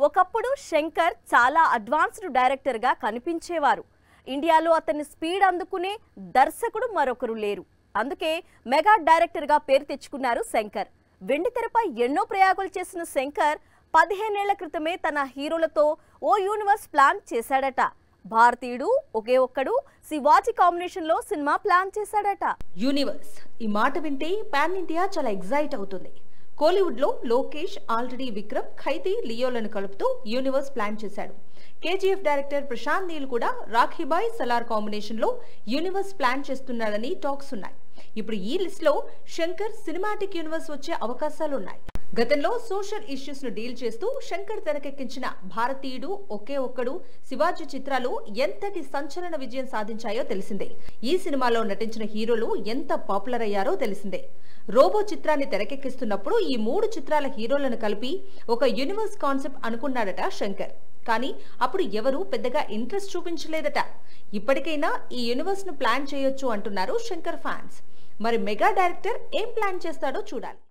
ఒకప్పుడు శంకర్ చాలా advanced director గా కనిపించేవారు. ఇండియాలో అతని స్పీడ్ అందుకునే దర్శకుడు మరొకరు లేరు. అందుకే మెగా డైరెక్టర్ గా పేరు తెచ్చుకున్నారు శంకర్. వెండితెరపై ఎన్నో ప్రయోగాలు చేసిన శంకర్ 15 ఏళ్ల క్రితమే తన హీరోలతో ఓ యూనివర్స్ ప్లాన్ చేశాడట. భారతీయుడు ఒకే ఒక్కడు శివాజీ కాంబినేషన్ లో సినిమా ప్లాన్ చేశాడట. యూనివర్స్ ఈ మాట వింటే పాన్ ఇండియా చాలా ఎగ్జైట్ అవుతుంది. కోలీవుడ్ లో లోకేష్ ఆల్రెడీ విక్రమ్, ఖైదీ, లియోలను కలుపుతూ యూనివర్స్ ప్లాన్ చేశాడు. కేజీఎఫ్ డైరెక్టర్ ప్రశాంత్ నీల్ కూడా రాఖీబాయ్ సలార్ కాంబినేషన్ లో యూనివర్స్ ప్లాన్ చేస్తున్నాడని టాక్స్ ఉన్నాయి. ఇప్పుడు ఈ లిస్ట్ లో శంకర్ సినిమాటిక్ యూనివర్స్ వచ్చే అవకాశాలున్నాయి. గతంలో సోషల్ ఇష్యూస్ ను డీల్ చేస్తూ శంకర్ తెరకెక్కించిన భారతీయుడు, ఒకే ఒక్కడు, శివాజీ చిత్రాలు ఎంతటి సంచలన విజయం సాధించాయో తెలిసిందే. ఈ సినిమాలో నటించిన హీరోలు ఎంత పాపులర్ అయ్యారో తెలిసిందే. రోబో చిత్రాన్ని తెరకెక్కిస్తున్నప్పుడు ఈ 3 చిత్రాల హీరోలను కలిపి ఒక యూనివర్స్ కాన్సెప్ట్ అనుకున్నాడట శంకర్. కానీ అప్పుడు ఎవరూ పెద్దగా ఇంట్రెస్ట్ చూపించలేదట. ఇప్పటికైనా ఈ యూనివర్స్ ను ప్లాన్ చేయొచ్చు అంటున్నారు శంకర్ ఫ్యాన్స్. మరి మెగా డైరెక్టర్ ఏం ప్లాన్ చేస్తాడో చూడాలి.